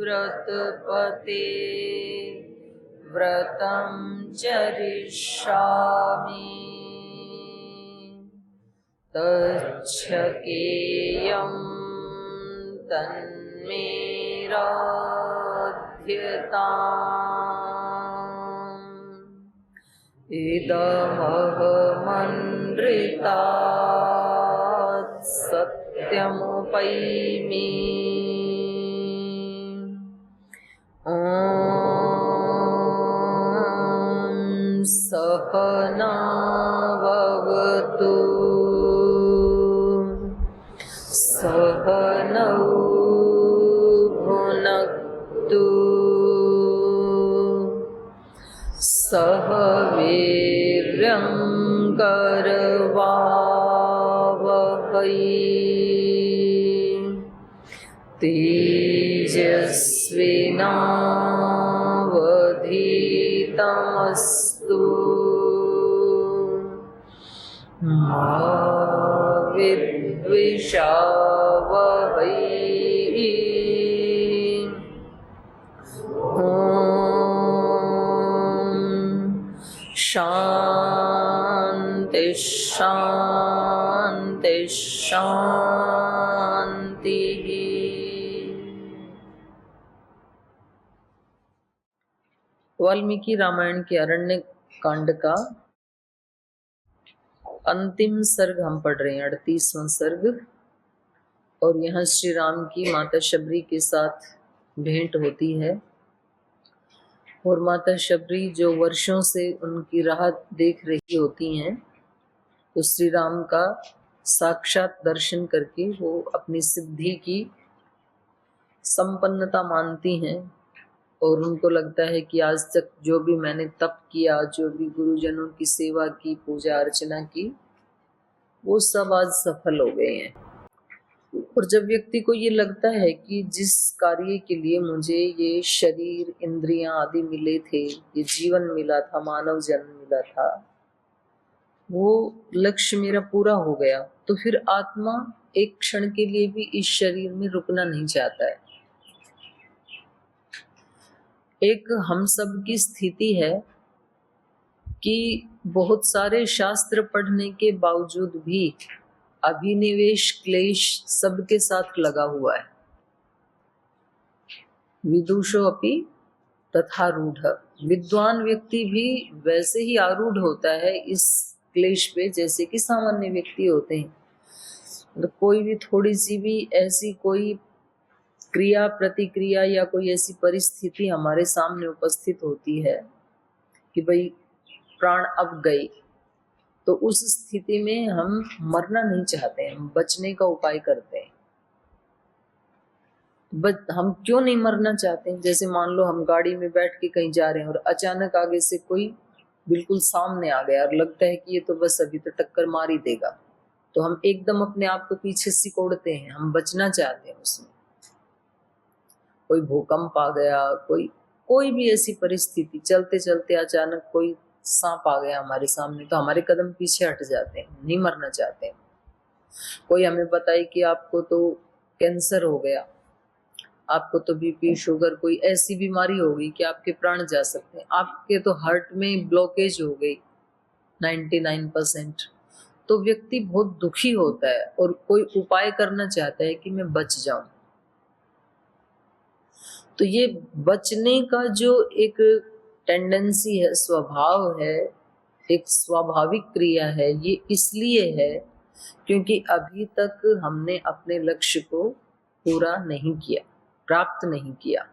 व्रतपते व्रतं चरिष्यामि तच्छकेयं तन्मे राध्यताम् इदमहमनृतात् सत्यमुपैमि ॐ सहना भवतु सहनौ भुनक्तु सह वीर्यं करवावहै तेजस्विनावधीतमस्तु मा विद्विषावहै शांति शांति शांति। वाल्मीकि रामायण के अरण्य कांड का अंतिम सर्ग हम पढ़ रहे हैं, 38वां सर्ग। और यहाँ श्री राम की माता शबरी के साथ भेंट होती है और माता शबरी जो वर्षों से उनकी राह देख रही होती हैं, तो श्री राम का साक्षात दर्शन करके वो अपनी सिद्धि की संपन्नता मानती हैं और उनको लगता है कि आज तक जो भी मैंने तप किया, जो भी गुरुजनों की सेवा की, पूजा अर्चना की, वो सब आज सफल हो गए हैं। और जब व्यक्ति को ये लगता है कि जिस कार्य के लिए मुझे ये शरीर, इंद्रियां आदि मिले थे, ये जीवन मिला था, मानव जन्म मिला था, वो लक्ष्य मेरा पूरा हो गया, तो फिर आत्मा एक क्षण के लिए भी इस शरीर में रुकना नहीं चाहता है। एक हम सब की स्थिति है कि बहुत सारे शास्त्र पढ़ने के बावजूद भी अभिनिवेश क्लेश सबके साथ लगा हुआ है। विदुषो अपि तथा रूढ़, विद्वान व्यक्ति भी वैसे ही आरूढ़ होता है इस क्लेश पे जैसे कि सामान्य व्यक्ति होते हैं। तो कोई भी थोड़ी सी भी ऐसी कोई क्रिया प्रतिक्रिया या कोई ऐसी परिस्थिति हमारे सामने उपस्थित होती है कि भाई प्राण अब गए, तो उस स्थिति में हम मरना नहीं चाहते हैं, हम बचने का उपाय करते हैं। हम क्यों नहीं मरना चाहते हैं? जैसे मान लो हम गाड़ी में बैठ के कहीं जा रहे हैं और अचानक आगे से कोई बिल्कुल सामने आ गया और लगता है कि ये तो बस अभी तो टक्कर मार ही देगा, तो हम एकदम अपने आप को पीछे सिकोड़ते हैं, हम बचना चाहते हैं उसमें। कोई भूकंप आ गया, कोई भी ऐसी परिस्थिति, चलते चलते अचानक कोई सांप आ गया हमारे सामने, तो हमारे कदम पीछे हट जाते हैं, नहीं मरना चाहते हैं। कोई हमें बताए कि आपको तो कैंसर हो गया, आपको तो बीपी शुगर कोई ऐसी बीमारी हो गई कि आपके प्राण जा सकते हैं, आपके तो हार्ट में ब्लॉकेज हो गई 99%, तो व्यक्ति बहुत दुखी होता है और कोई उपाय करना चाहता है कि मैं बच जाऊं। तो ये बचने का जो एक टेंडेंसी है, स्वभाव है, एक स्वाभाविक क्रिया है, ये इसलिए है क्योंकि अभी तक हमने अपने लक्ष्य को पूरा नहीं किया, प्राप्त नहीं किया।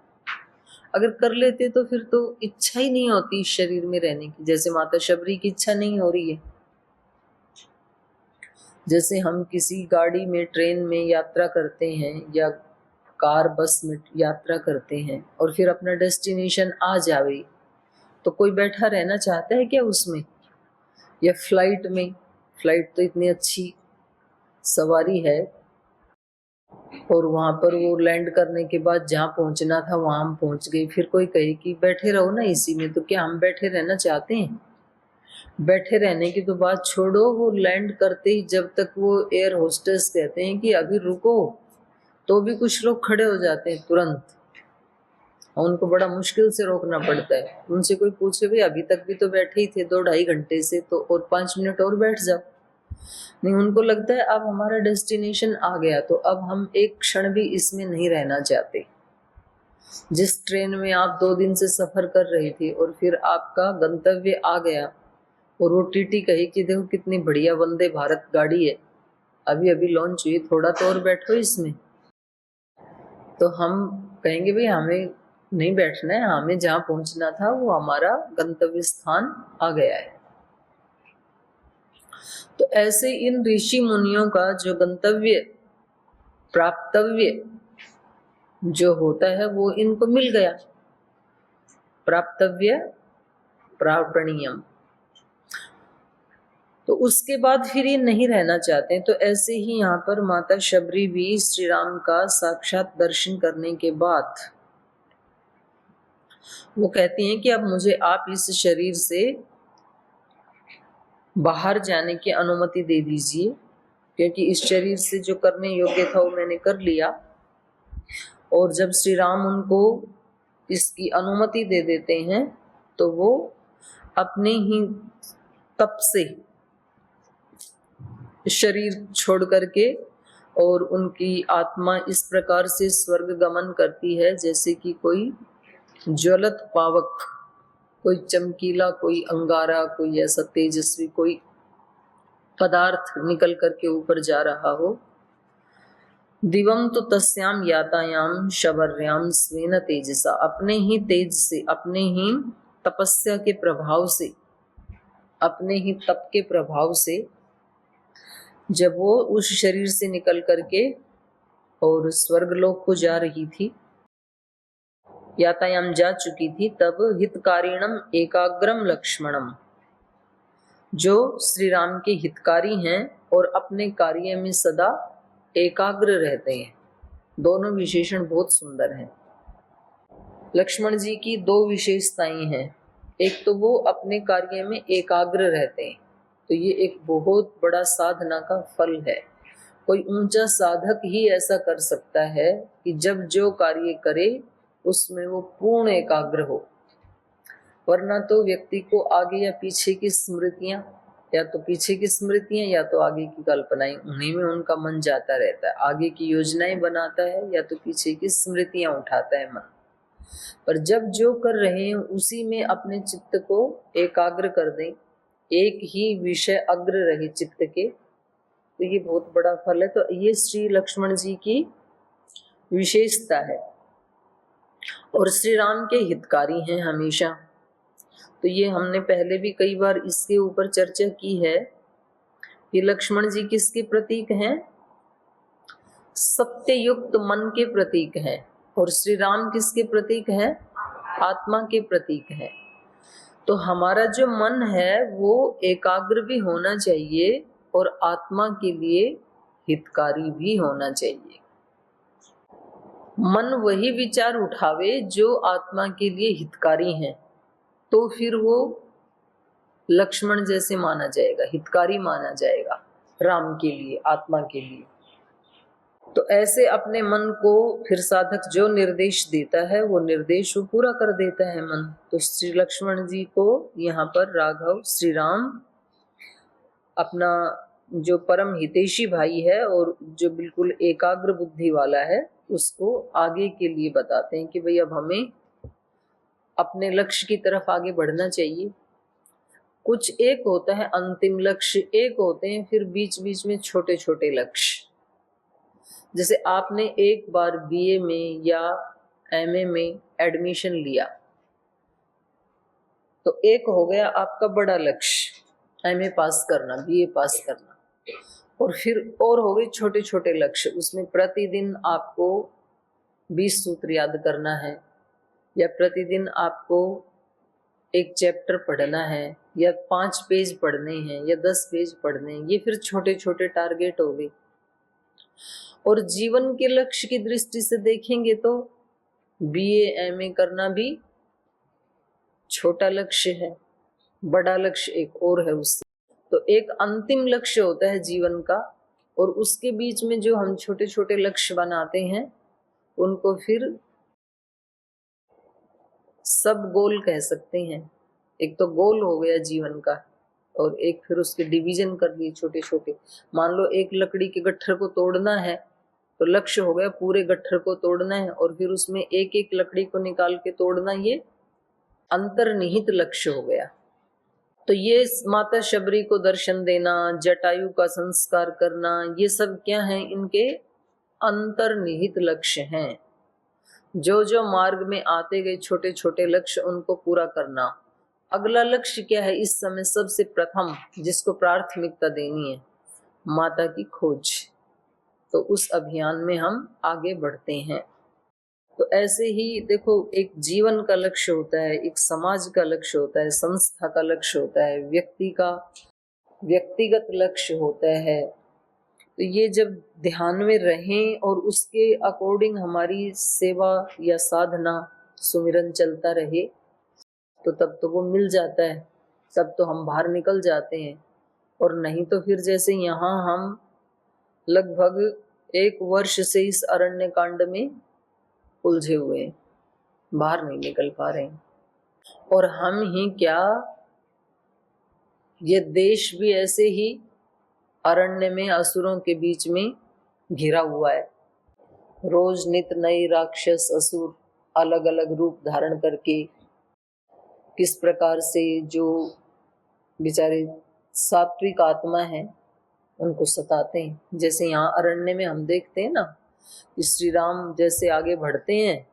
अगर कर लेते तो फिर तो इच्छा ही नहीं होती इस शरीर में रहने की। जैसे माता शबरी की इच्छा नहीं हो रही है, जैसे हम किसी गाड़ी में, ट्रेन में यात्रा करते हैं या कार बस में यात्रा करते हैं और फिर अपना डेस्टिनेशन आ जावे, तो कोई बैठा रहना चाहता है क्या उसमें? या फ्लाइट में, फ्लाइट तो इतनी अच्छी सवारी है, और वहां पर वो लैंड करने के बाद जहाँ पहुंचना था वहां हम पहुंच गए, फिर कोई कहे कि बैठे रहो ना इसी में, तो क्या हम बैठे रहना चाहते हैं? बैठे रहने की तो बात छोड़ो, वो लैंड करते ही जब तक वो एयर होस्टेस कहते हैं कि अभी रुको, तो भी कुछ लोग खड़े हो जाते हैं तुरंत, और उनको बड़ा मुश्किल से रोकना पड़ता है। उनसे कोई पूछे भाई अभी तक भी तो बैठे ही थे 2-2.5 घंटे से, तो और 5 मिनट और बैठ जाओ। नहीं, उनको लगता है अब हमारा डेस्टिनेशन आ गया, तो अब हम एक क्षण भी इसमें नहीं रहना चाहते। जिस ट्रेन में आप 2 दिन से सफर कर रही थी और फिर आपका गंतव्य आ गया, और वो टीटी कही कि देखो कितनी बढ़िया वंदे भारत गाड़ी है, अभी अभी लॉन्च हुई, थोड़ा तो और बैठो इसमें, तो हम कहेंगे भाई हमें नहीं बैठना है, हमें जहाँ पहुंचना था वो हमारा गंतव्य स्थान आ गया है। तो ऐसे इन ऋषि मुनियों का जो गंतव्य प्राप्तव्य जो होता है वो इनको मिल गया, प्राप्तव्य प्रापणीयम। तो उसके बाद फिर ये नहीं रहना चाहते। तो ऐसे ही यहाँ पर माता शबरी भी श्री राम का साक्षात दर्शन करने के बाद वो कहती हैं कि अब मुझे आप इस शरीर से बाहर जाने की अनुमति दे दीजिए, क्योंकि इस शरीर से जो करने योग्य था वो मैंने कर लिया। और जब श्री राम उनको इसकी अनुमति दे देते हैं तो वो अपने ही तप से शरीर छोड़ करके, और उनकी आत्मा इस प्रकार से स्वर्ग गमन करती है जैसे कि कोई ज्वलत पावक, कोई चमकीला, कोई अंगारा, कोई ऐसा तेजस्वी कोई पदार्थ निकल करके ऊपर जा रहा हो। दिवम तो तस्याम यातायाम शबर्याम स्वेन तेजसा, अपने ही तेज से, अपने ही तपस्या के प्रभाव से, अपने ही तप के प्रभाव से जब वो उस शरीर से निकल करके और स्वर्गलोक को जा रही थी, यातायाम जा चुकी थी, तब हितकारिणम एकाग्रम लक्ष्मणम, जो श्री राम के हितकारी हैं और अपने कार्य में सदा एकाग्र रहते हैं। दोनों विशेषण बहुत सुंदर हैं। लक्ष्मण जी की 2 विशेषताएं हैं। एक तो वो अपने कार्य में एकाग्र रहते हैं, तो ये एक बहुत बड़ा साधना का फल है। कोई ऊंचा साधक ही ऐसा कर सकता है कि जब जो कार्य करे उसमें वो पूर्ण एकाग्र हो, वरना तो व्यक्ति को आगे या पीछे की स्मृतियां, या तो पीछे की स्मृतियां या तो आगे की कल्पनाएं, उन्हीं में उनका मन जाता रहता है। आगे की योजनाएं बनाता है या तो पीछे की स्मृतियां उठाता है मन। पर जब जो कर रहे हैं उसी में अपने चित्त को एकाग्र कर दें, एक ही विषय अग्र रहे चित्त के, तो ये बहुत बड़ा फल है। तो ये श्री लक्ष्मण जी की विशेषता है, और श्री राम के हितकारी हैं हमेशा। तो ये हमने पहले भी कई बार इसके ऊपर चर्चा की है कि लक्ष्मण जी किसके प्रतीक हैं? सत्ययुक्त मन के प्रतीक हैं। और श्री राम किसके प्रतीक हैं? आत्मा के प्रतीक हैं। तो हमारा जो मन है वो एकाग्र भी होना चाहिए और आत्मा के लिए हितकारी भी होना चाहिए। मन वही विचार उठावे जो आत्मा के लिए हितकारी हैं, तो फिर वो लक्ष्मण जैसे माना जाएगा, हितकारी माना जाएगा राम के लिए, आत्मा के लिए। तो ऐसे अपने मन को फिर साधक जो निर्देश देता है वो निर्देश वो पूरा कर देता है मन। तो श्री लक्ष्मण जी को यहाँ पर राघव श्री राम अपना जो परम हितैषी भाई है और जो बिल्कुल एकाग्र बुद्धि वाला है, उसको आगे के लिए बताते हैं कि भाई अब हमें अपने लक्ष्य की तरफ आगे बढ़ना चाहिए। कुछ एक होता है अंतिम लक्ष्य, एक होते हैं फिर बीच बीच में छोटे छोटे लक्ष्य। जैसे आपने एक बार बीए में या एमए में एडमिशन लिया, तो एक हो गया आपका बड़ा लक्ष्य, एमए पास करना, बीए पास करना। और फिर और हो गए छोटे छोटे लक्ष्य, उसमें प्रतिदिन आपको 20 सूत्र याद करना है, या प्रतिदिन आपको एक चैप्टर पढ़ना है, या 5 पेज पढ़ने हैं, या 10 पेज पढ़ने हैं। ये फिर छोटे छोटे टारगेट हो गए। और जीवन के लक्ष्य की दृष्टि से देखेंगे तो बीए एमए करना भी छोटा लक्ष्य है, बड़ा लक्ष्य एक और है उससे। तो एक अंतिम लक्ष्य होता है जीवन का, और उसके बीच में जो हम छोटे छोटे लक्ष्य बनाते हैं उनको फिर सब गोल कह सकते हैं। एक तो गोल हो गया जीवन का, और एक फिर उसके डिवीजन कर दिए छोटे छोटे। मान लो एक लकड़ी के गट्ठर को तोड़ना है, तो लक्ष्य हो गया पूरे गट्ठर को तोड़ना है, और फिर उसमें एक एक लकड़ी को निकाल के तोड़ना, ये अंतर्निहित लक्ष्य हो गया। तो ये माता शबरी को दर्शन देना, जटायु का संस्कार करना, ये सब क्या है, इनके अंतर्निहित लक्ष्य हैं। जो जो मार्ग में आते गए छोटे छोटे लक्ष्य, उनको पूरा करना। अगला लक्ष्य क्या है इस समय, सबसे प्रथम जिसको प्राथमिकता देनी है, माता की खोज। तो उस अभियान में हम आगे बढ़ते हैं। तो ऐसे ही देखो, एक जीवन का लक्ष्य होता है, एक समाज का लक्ष्य होता है, संस्था का लक्ष्य होता है, व्यक्ति का व्यक्तिगत लक्ष्य होता है। तो ये जब ध्यान में रहें और उसके अकॉर्डिंग हमारी सेवा या साधना सुमिरन चलता रहे, तो तब तो वो मिल जाता है, तब तो हम बाहर निकल जाते हैं। और नहीं तो फिर जैसे यहाँ हम लगभग 1 वर्ष से इस अरण्य कांड में उलझे हुए हैं, बाहर नहीं निकल पा रहे हैं। और हम ही क्या, ये देश भी ऐसे ही अरण्य में असुरों के बीच में घिरा हुआ है। रोज नित नए राक्षस असुर अलग अलग रूप धारण करके किस प्रकार से जो बेचारे सात्विक आत्मा है उनको सताते हैं। जैसे यहाँ अरण्य में हम देखते हैं ना, श्री राम जैसे आगे बढ़ते हैं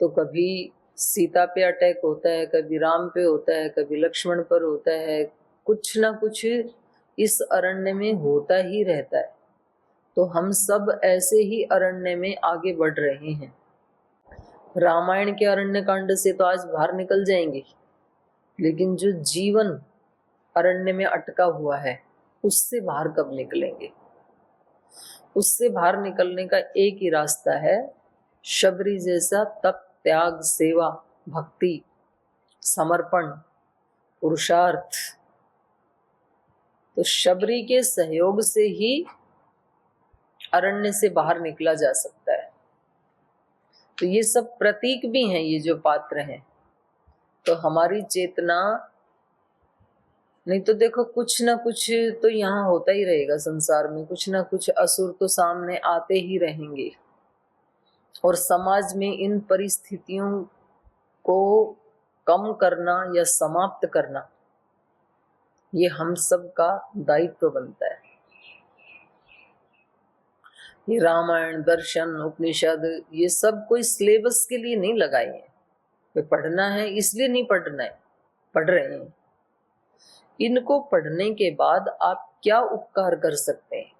तो कभी सीता पे अटैक होता है, कभी राम पे होता है, कभी लक्ष्मण पर होता है, कुछ ना कुछ इस अरण्य में होता ही रहता है। तो हम सब ऐसे ही अरण्य में आगे बढ़ रहे हैं। रामायण के अरण्य कांड से तो आज बाहर निकल जाएंगे, लेकिन जो जीवन अरण्य में अटका हुआ है उससे बाहर कब निकलेंगे। उससे बाहर निकलने का एक ही रास्ता है, शबरी जैसा तप, त्याग, सेवा, भक्ति, समर्पण, पुरुषार्थ। तो शबरी के सहयोग से ही अरण्य से बाहर निकला जा सकता है। तो ये सब प्रतीक भी हैं, ये जो पात्र हैं। तो हमारी चेतना, नहीं तो देखो कुछ ना कुछ तो यहाँ होता ही रहेगा संसार में, कुछ ना कुछ असुर तो सामने आते ही रहेंगे। और समाज में इन परिस्थितियों को कम करना या समाप्त करना, ये हम सब का दायित्व बनता है। ये रामायण, दर्शन, उपनिषद, ये सब कोई सिलेबस के लिए नहीं लगाए हैं। पढ़ना है इसलिए नहीं पढ़ना है, पढ़ रहे हैं। इनको पढ़ने के बाद आप क्या उपकार कर सकते हैं,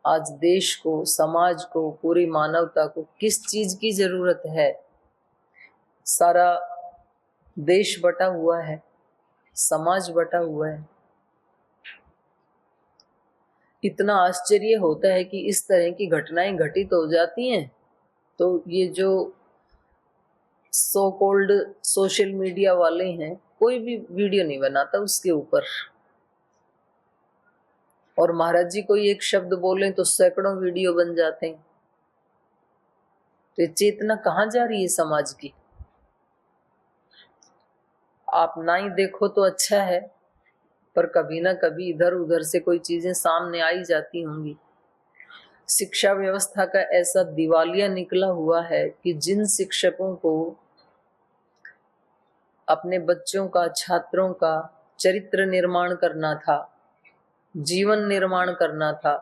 आज देश को, समाज को, पूरी मानवता को किस चीज की जरूरत है। सारा देश बटा हुआ है, समाज बटा हुआ है। इतना आश्चर्य होता है कि इस तरह की घटनाएं घटित हो जाती हैं, तो ये जो सो कॉल्ड सोशल मीडिया वाले हैं, कोई भी वीडियो नहीं बनाता उसके ऊपर। और महाराज जी कोई एक शब्द बोले तो सैकड़ों वीडियो बन जाते हैं। तो ये चेतना कहाँ जा रही है समाज की। आप ना ही देखो तो अच्छा है, पर कभी ना कभी इधर उधर से कोई चीजें सामने आई जाती होंगी। शिक्षा व्यवस्था का ऐसा दिवालिया निकला हुआ है कि जिन शिक्षकों को अपने बच्चों का, छात्रों का चरित्र निर्माण करना था, जीवन निर्माण करना था,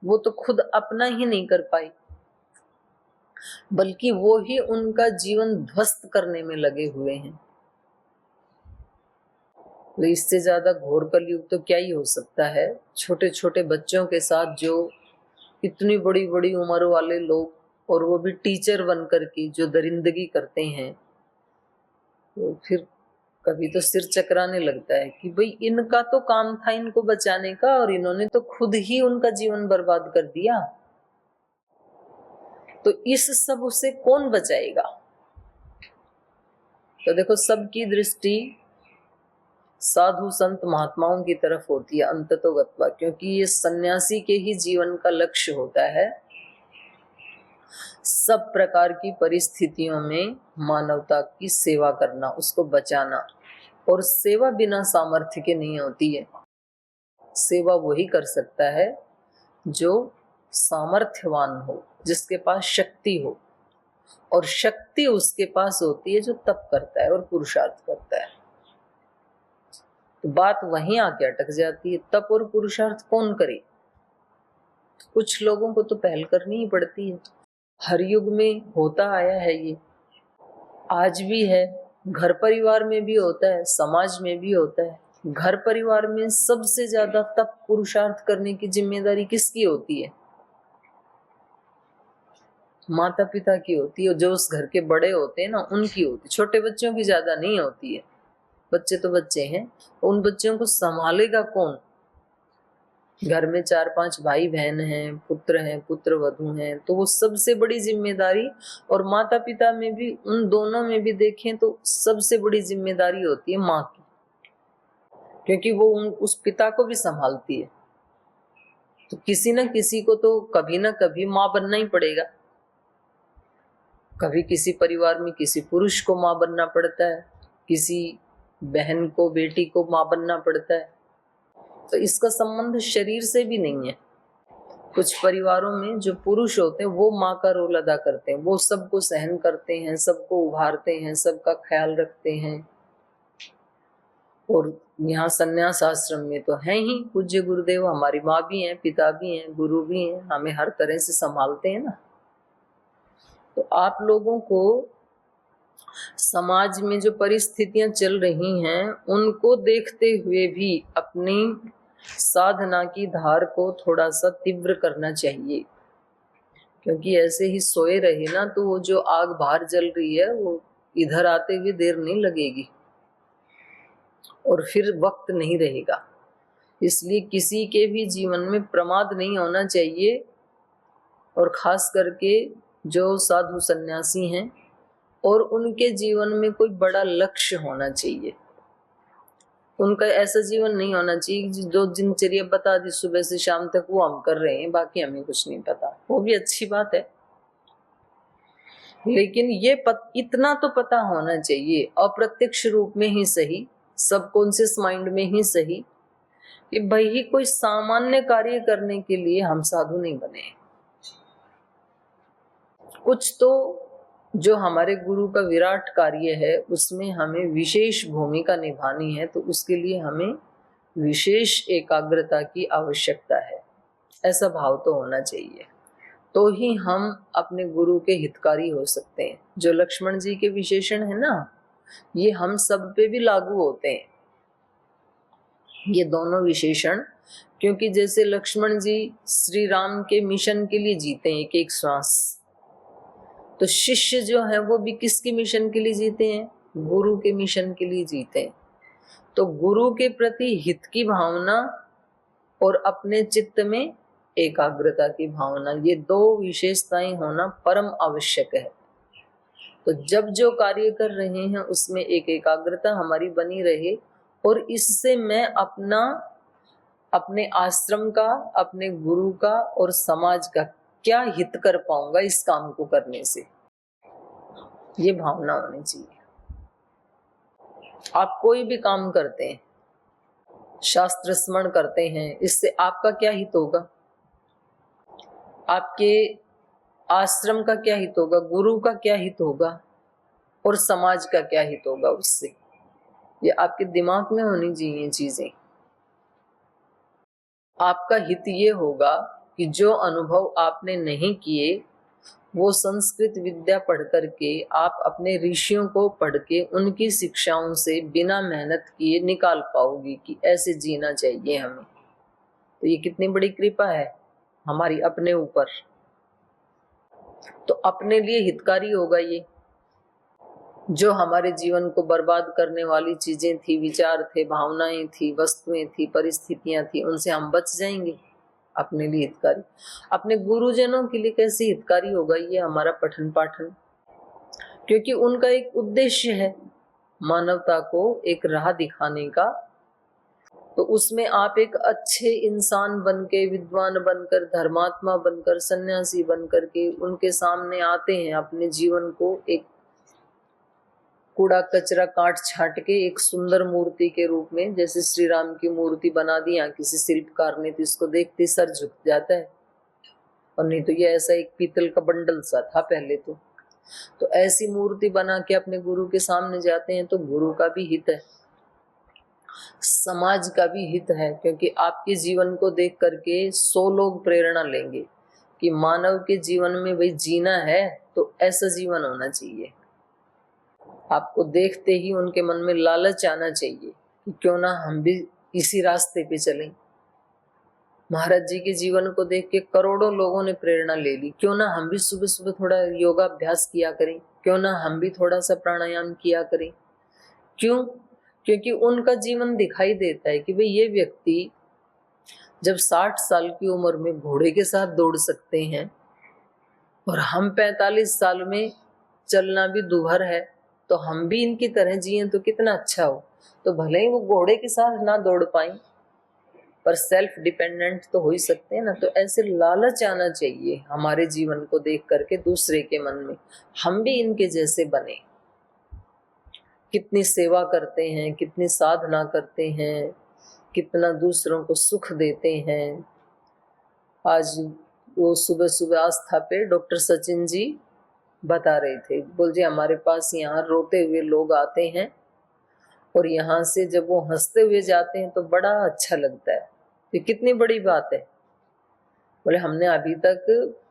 वो तो खुद अपना ही नहीं कर पाई, बल्कि वो ही उनका जीवन ध्वस्त करने में लगे हुए हैं। तो इससे ज्यादा घोर कलयुग तो क्या ही हो सकता है। छोटे छोटे बच्चों के साथ जो इतनी बड़ी बड़ी उम्र वाले लोग, और वो भी टीचर बन करके जो दरिंदगी करते हैं, तो फिर कभी तो सिर चकराने लगता है कि भाई इनका तो काम था इनको बचाने का, और इन्होंने तो खुद ही उनका जीवन बर्बाद कर दिया। तो इस सब उसे कौन बचाएगा? तो देखो, सबकी दृष्टि साधु संत महात्माओं की तरफ होती है अंततोगत्वा, क्योंकि ये सन्यासी के ही जीवन का लक्ष्य होता है सब प्रकार की परिस्थितियों में मानवता की सेवा करना, उसको बचाना। और सेवा बिना सामर्थ्य के नहीं होती है। सेवा वही कर सकता है जो सामर्थ्यवान हो, जिसके पास शक्ति हो, और शक्ति उसके पास होती है जो तप करता है और पुरुषार्थ करता है। तो बात वहीं आके अटक जाती है, तप और पुरुषार्थ कौन करे? कुछ लोगों को तो पहल करनी ही पड़ती है। हर युग में होता आया है, ये आज भी है, घर परिवार में भी होता है, समाज में भी होता है। घर परिवार में सबसे ज्यादा तप पुरुषार्थ करने की जिम्मेदारी किसकी होती है? माता पिता की होती है। जो उस घर के बड़े होते हैं ना, उनकी होती है। छोटे बच्चों की ज्यादा नहीं होती है। बच्चे तो बच्चे हैं, उन बच्चों को संभालेगा कौन? घर में 4-5 भाई बहन हैं, पुत्र हैं, पुत्र वधू हैं, तो वो सबसे बड़ी जिम्मेदारी। और माता पिता में भी, उन दोनों में भी देखें तो सबसे बड़ी जिम्मेदारी होती है माँ की, क्योंकि वो उस पिता को भी संभालती है। तो किसी न किसी को तो कभी ना कभी माँ बनना ही पड़ेगा। कभी किसी परिवार में किसी पुरुष को माँ बनना पड़ता है, किसी बहन को, बेटी को माँ बनना पड़ता है। तो इसका संबंध शरीर से भी नहीं है। कुछ परिवारों में जो पुरुष होते हैं वो माँ का रोल अदा करते हैं, वो सबको सहन करते हैं, सबको उभारते हैं, सबका ख्याल रखते हैं। और यहाँ संन्यास आश्रम में तो है ही पूज्य गुरुदेव, हमारी माँ भी हैं, पिता भी हैं, गुरु भी हैं, हमें हर तरह से संभालते हैं ना। तो आप लोगों को समाज में जो परिस्थितियां चल रही हैं उनको देखते हुए भी अपनी साधना की धार को थोड़ा सा तीव्र करना चाहिए। क्योंकि ऐसे ही सोए रहे ना तो वो जो आग बाहर जल रही है वो इधर आते हुए देर नहीं लगेगी, और फिर वक्त नहीं रहेगा। इसलिए किसी के भी जीवन में प्रमाद नहीं होना चाहिए। और खास करके जो साधु सन्यासी हैं, और उनके जीवन में कोई बड़ा लक्ष्य होना चाहिए। उनका ऐसा जीवन नहीं होना चाहिए जो दिनचर्या बता दी सुबह से शाम तक वो हम कर रहे हैं, बाकी हमें कुछ नहीं पता। वो भी अच्छी बात है, लेकिन ये इतना तो पता होना चाहिए, अप्रत्यक्ष रूप में ही सही, सबकॉन्शियस माइंड में ही सही, कि भाई कोई सामान्य कार्य करने के लिए हम साधु नहीं बने। कुछ तो जो हमारे गुरु का विराट कार्य है उसमें हमें विशेष भूमिका निभानी है, तो उसके लिए हमें विशेष एकाग्रता की आवश्यकता है। ऐसा भाव तो होना चाहिए, तो ही हम अपने गुरु के हितकारी हो सकते हैं। जो लक्ष्मण जी के विशेषण है ना, ये हम सब पे भी लागू होते हैं, ये दोनों विशेषण। क्योंकि जैसे लक्ष्मण जी श्री राम के मिशन के लिए जीते हैं एक एक श्वास, तो शिष्य जो है वो भी किसके मिशन के लिए जीते हैं? गुरु के मिशन के लिए जीते हैं। तो गुरु के प्रति हित की भावना और अपने चित्त में एकाग्रता की भावना, ये दो विशेषताएं होना परम आवश्यक है। तो जब जो कार्य कर रहे हैं उसमें एक एकाग्रता हमारी बनी रहे, और इससे मैं अपने आश्रम का, अपने गुरु का और समाज का क्या हित कर पाऊंगा इस काम को करने से, ये भावना होनी चाहिए। आप कोई भी काम करते हैं, शास्त्र स्मरण करते हैं, इससे आपका क्या हित होगा? आपके आश्रम का क्या हित होगा? गुरु का क्या हित होगा? और समाज का क्या हित होगा उससे? ये आपके दिमाग में होनी चाहिए चीजें। आपका हित ये होगा कि जो अनुभव आपने नहीं किए वो संस्कृत विद्या पढ़ करके आप अपने ऋषियों को पढ़ के उनकी शिक्षाओं से बिना मेहनत किए निकाल पाओगी कि ऐसे जीना चाहिए हमें। तो ये कितनी बड़ी कृपा है हमारी अपने ऊपर। तो अपने लिए हितकारी होगा ये। जो हमारे जीवन को बर्बाद करने वाली चीजें थी, विचार थे, भावनाएं थी, वस्तुएं थी, परिस्थितियां थी, उनसे हम बच जाएंगे। अपने लिए हितकारी। अपने गुरुजनों के लिए कैसे हितकारी होगा ये हमारा पठन पाठन, क्योंकि उनका एक उद्देश्य है मानवता को एक राह दिखाने का। तो उसमें आप एक अच्छे इंसान बनके, विद्वान बनकर, धर्मात्मा बनकर, सन्यासी बनकर के उनके सामने आते हैं, अपने जीवन को एक कूड़ा कचरा काट छाट के एक सुंदर मूर्ति के रूप में, जैसे श्री राम की मूर्ति बना दी यहाँ किसी शिल्पकार ने, तो इसको देखते सर झुक जाता है। और नहीं तो ये ऐसा एक पीतल का बंडल सा था पहले तो ऐसी मूर्ति बना के अपने गुरु के सामने जाते हैं। तो गुरु का भी हित है, समाज का भी हित है, क्योंकि आपके जीवन को देख करके 100 लोग प्रेरणा लेंगे कि मानव के जीवन में भाई जीना है तो ऐसा जीवन होना चाहिए। आपको देखते ही उनके मन में लालच आना चाहिए कि क्यों ना हम भी इसी रास्ते पे चलें। महाराज जी के जीवन को देख के करोड़ों लोगों ने प्रेरणा ले ली, क्यों ना हम भी सुबह सुबह थोड़ा योगाभ्यास किया करें, क्यों ना हम भी थोड़ा सा प्राणायाम किया करें। क्यों? क्योंकि उनका जीवन दिखाई देता है कि भाई ये व्यक्ति जब 60 साल की उम्र में घोड़े के साथ दौड़ सकते हैं और हम 45 साल में चलना भी दूभर है, तो हम भी इनकी तरह जिए तो कितना अच्छा हो। तो भले ही वो घोड़े के साथ ना दौड़ पाए पर सेल्फ डिपेंडेंट तो हो ही सकते हैं ना। तो ऐसे लालच आना चाहिए हमारे जीवन को देख करके दूसरे के मन में, हम भी इनके जैसे बने। कितनी सेवा करते हैं, कितनी साधना करते हैं, कितना दूसरों को सुख देते हैं। आज वो सुबह सुबह आस्था पे डॉक्टर सचिन जी बता रहे थे, बोल जी हमारे पास यहाँ रोते हुए लोग आते हैं और यहाँ से जब वो हंसते हुए जाते हैं तो बड़ा अच्छा लगता है। ये कितनी बड़ी बात है। बोले हमने अभी तक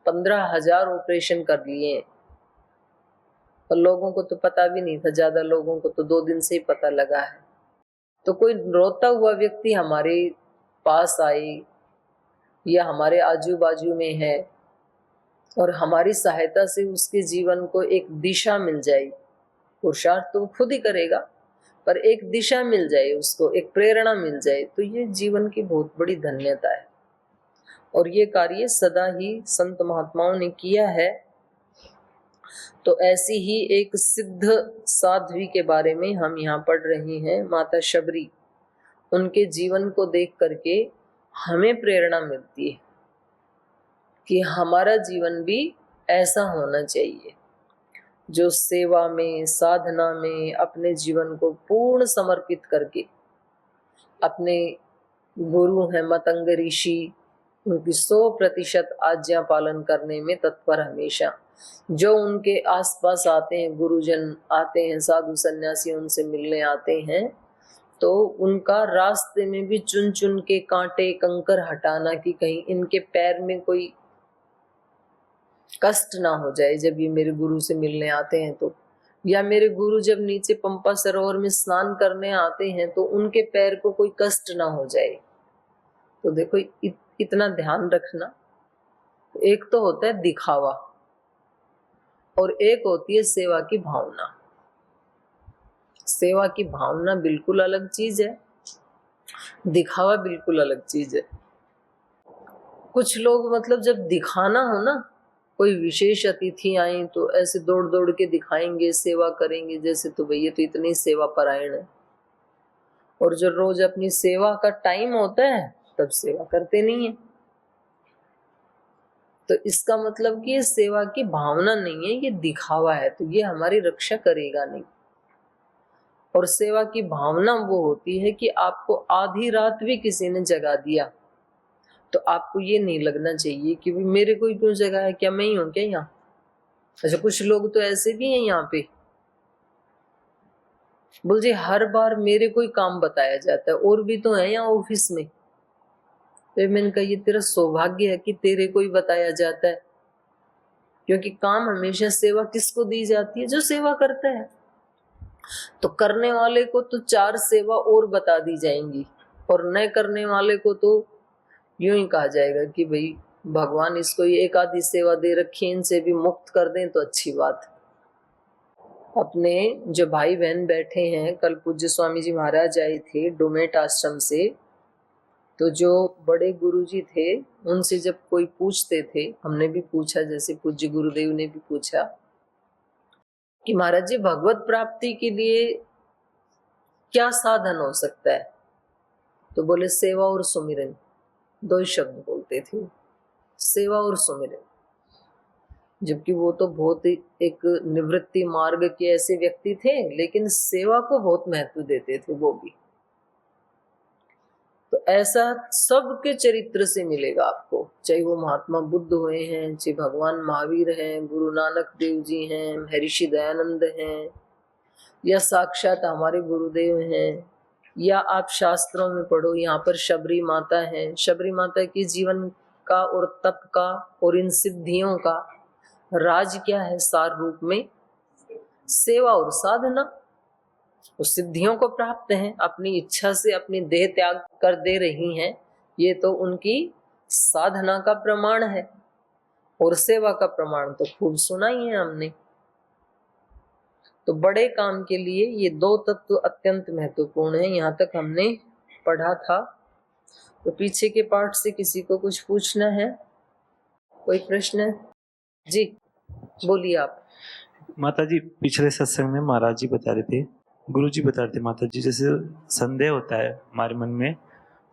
15,000 ऑपरेशन कर लिए हैं और लोगों को तो पता भी नहीं था, ज्यादा लोगों को तो 2 दिन से ही पता लगा है। तो कोई रोता हुआ व्यक्ति हमारे पास आए या हमारे आजू बाजू में है और हमारी सहायता से उसके जीवन को एक दिशा मिल जाए, पुरुषार्थ तो खुद ही करेगा पर एक दिशा मिल जाए, उसको एक प्रेरणा मिल जाए, तो ये जीवन की बहुत बड़ी धन्यता है। और ये कार्य सदा ही संत महात्माओं ने किया है। तो ऐसी ही एक सिद्ध साध्वी के बारे में हम यहाँ पढ़ रहे हैं, माता शबरी। उनके जीवन को देख करके हमें प्रेरणा मिलती है कि हमारा जीवन भी ऐसा होना चाहिए, जो सेवा में, साधना में अपने जीवन को पूर्ण समर्पित करके, अपने गुरु हैं मतंग ऋषि, उनकी 100% आज्ञा पालन करने में तत्पर हमेशा। जो उनके आसपास आते हैं, गुरुजन आते हैं, साधु सन्यासी उनसे मिलने आते हैं, तो उनका रास्ते में भी चुन चुन के कांटे कंकर हटाना कि कहीं इनके पैर में कोई कष्ट ना हो जाए जब ये मेरे गुरु से मिलने आते हैं। तो या मेरे गुरु जब नीचे पंपा सरोवर में स्नान करने आते हैं तो उनके पैर को कोई कष्ट ना हो जाए। तो देखो इतना ध्यान रखना। एक तो होता है दिखावा और एक होती है सेवा की भावना। सेवा की भावना बिल्कुल अलग चीज है, दिखावा बिल्कुल अलग चीज है। कुछ लोग मतलब जब दिखाना हो ना, कोई विशेष अतिथि आए तो ऐसे दौड़ दौड़ के दिखाएंगे, सेवा करेंगे जैसे तो भैया तो इतनी सेवा परायण है। और जो रोज अपनी सेवा का टाइम होता है तब सेवा करते नहीं है। तो इसका मतलब कि ये सेवा की भावना नहीं है, ये दिखावा है, तो ये हमारी रक्षा करेगा नहीं। और सेवा की भावना वो होती है कि आपको आधी रात भी किसी ने जगा दिया तो आपको ये नहीं लगना चाहिए कि मेरे को क्यों जगाया, क्या मैं ही हूं क्या यहाँ। अच्छा, कुछ लोग तो ऐसे भी हैं यहाँ पे, बोल जी हर बार मेरे को ही काम बताया जाता है, और भी तो है यहाँ ऑफिस में। फिर मैंने कहा ये तेरा सौभाग्य है कि तेरे को ही बताया जाता है, क्योंकि काम हमेशा सेवा किसको दी जाती है? जो सेवा करता है। तो करने वाले को तो 4 सेवा और बता दी जाएंगी, और न करने वाले को तो यूं ही कहा जाएगा कि भाई भगवान इसको ये एक आधी सेवा दे रखी है, इनसे भी मुक्त कर दें तो अच्छी बात। अपने जो भाई बहन बैठे हैं, कल पूज्य स्वामी जी महाराज आए थे डोमेट आश्रम से, तो जो बड़े गुरुजी थे उनसे जब कोई पूछते थे, हमने भी पूछा, जैसे पूज्य गुरुदेव ने भी पूछा कि महाराज जी भगवत प्राप्ति के लिए क्या साधन हो सकता है? तो बोले सेवा और सुमिरन, 2 ही शब्द बोलते थे, सेवा और सुमिरन। जबकि वो तो बहुत एक निवृत्ति मार्ग के ऐसे व्यक्ति थे, लेकिन सेवा को बहुत महत्व देते थे वो भी। तो ऐसा सबके चरित्र से मिलेगा आपको, चाहे वो महात्मा बुद्ध हुए हैं, चाहे भगवान महावीर हैं, गुरु नानक देव जी हैं, महर्षि दयानंद हैं, या साक्षात हमारे गुरुदेव हैं, या आप शास्त्रों में पढ़ो, यहाँ पर शबरी माता है। शबरी माता की जीवन का और तप का और इन सिद्धियों का राज क्या है? सार रूप में सेवा और साधना। वो सिद्धियों को प्राप्त हैं, अपनी इच्छा से अपनी देह त्याग कर दे रही हैं, ये तो उनकी साधना का प्रमाण है। और सेवा का प्रमाण तो खूब सुना ही है हमने। तो बड़े काम के लिए ये 2 तत्व अत्यंत महत्वपूर्ण है, यहाँ तक हमने पढ़ा था। तो पीछे के पाठ से किसी को कुछ पूछना है? कोई प्रश्न? जी बोलिए आप। माता जी, पिछले सत्संग में महाराज जी बता रहे थे, गुरु जी बता रहे थे माता जी, जैसे संदेह होता है हमारे मन में,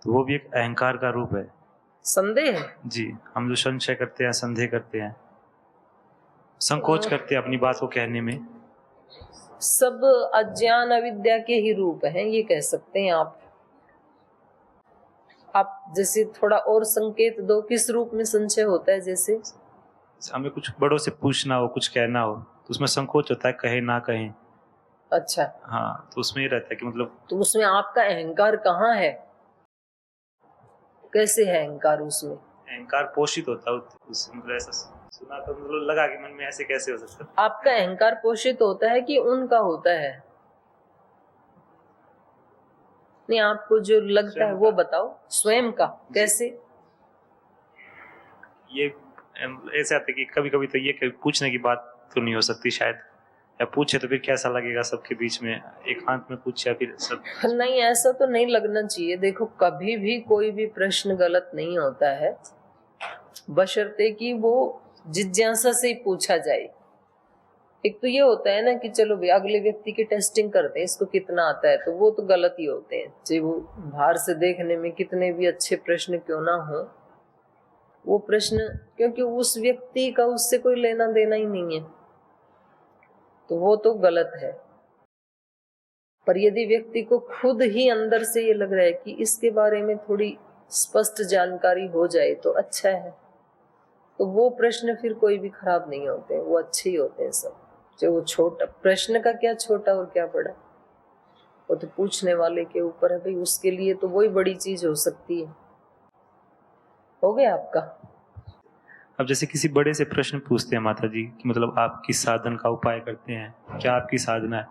तो वो भी एक अहंकार का रूप है। संदेह? जी, हम जो संशय करते हैं, संदेह करते हैं, संकोच करते हैं अपनी बात को कहने में, सब अज्ञान अविद्या के ही रूप हैं, ये कह सकते हैं आप। जैसे थोड़ा और संकेत दो, किस रूप में संशय होता है? जैसे हमें कुछ बड़ों से पूछना हो, कुछ कहना हो, तो उसमें संकोच होता है, कहे ना कहें। अच्छा, हाँ, तो उसमें ये रहता है कि मतलब, तो उसमें आपका अहंकार कहाँ है? कैसे है अहंकार उसमें? अहंकार पोषित होता है उससे, मतलब ऐसा सुना तो मतलब लगा कि मन में ऐसे कैसे हो सकता है। आपका अहंकार पोषित होता है कि उनका होता है? नहीं, आपको जो लगता है वो बताओ। स्वयं का कैसे? ये ऐसे आता है कि कभी कभी तो ये पूछने की बात तो नहीं हो सकती शायद, या पूछे तो फिर कैसा लगेगा सबके बीच में, एकांत में पूछे या फिर सब। नहीं, ऐसा तो नहीं लगना चाहिए। देखो, कभी भी कोई भी प्रश्न गलत नहीं होता है, बशर्ते कि वो जिज्ञासा से ही पूछा जाए। एक तो ये होता है ना कि चलो भाई अगले व्यक्ति की टेस्टिंग करते हैं, इसको कितना आता है, तो वो तो गलत ही होते हैं, चाहे वो बाहर से देखने में कितने भी अच्छे प्रश्न क्यों ना हो। वो प्रश्न, क्योंकि उस व्यक्ति का उससे कोई लेना देना ही नहीं है, तो वो तो गलत है। पर यदि व्यक्ति को खुद ही अंदर से ये लग रहा है कि इसके बारे में थोड़ी स्पष्ट जानकारी हो जाए तो अच्छा है, तो वो प्रश्न फिर कोई भी खराब नहीं होते, वो अच्छे ही होते हैं सब। जो वो छोटा प्रश्न का क्या छोटा और क्या बड़ा, वो तो पूछने वाले के ऊपर है भाई, उसके लिए तो वही बड़ी चीज हो सकती है। हो गया आपका? अब जैसे किसी बड़े से प्रश्न पूछते हैं माता जी कि मतलब आप किस साधन का उपाय करते हैं, क्या आपकी साधना है,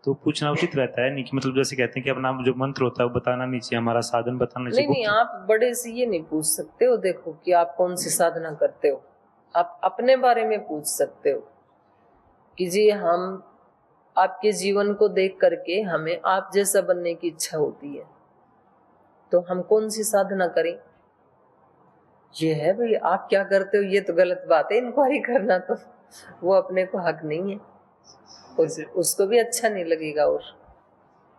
तो पूछना उचित रहता है नहीं कि मतलब जैसे कहते हैं कि अपना जो मंत्र होता है वो बताना नहीं चाहिए, हमारा साधन बताना चाहिए। नहीं, आप बड़े से ये नहीं पूछ सकते हो। देखो कि आप कौन सी साधना करते हो, आप अपने बारे में पूछ सकते हो कि जी हम आपके जीवन को देख करके हमें आप जैसा बनने की इच्छा होती है, तो हम कौन सी साधना करें। ये है भाई, आप क्या करते हो ये तो गलत बात है, इंक्वायरी करना तो वो अपने को हक नहीं है, उसको भी अच्छा नहीं लगेगा। और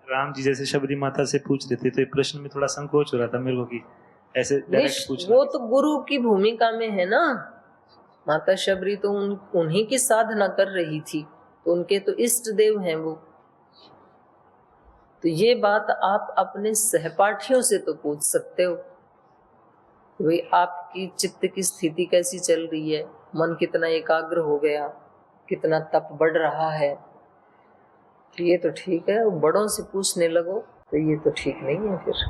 राम जी जैसे शबरी माता से पूछ रहे थे, तो ये प्रश्न में थोड़ा संकोच हो रहा था मेरे को कि ऐसे डायरेक्ट पूछना। वो तो गुरु की भूमिका में है ना, माता शबरी तो उन्हीं की साधना कर रही थी, तो उनके तो इष्ट देव हैं वो। तो ये बात आप अपने सहपाठियों से तो पूछ सकते हो, भाई आपकी चित्त की स्थिति कैसी चल रही है, मन कितना एकाग्र हो गया, कितना तप बढ़ रहा है। ये तो ठीक है, बड़ों से पूछने लगो तो ये तो ठीक नहीं है फिर।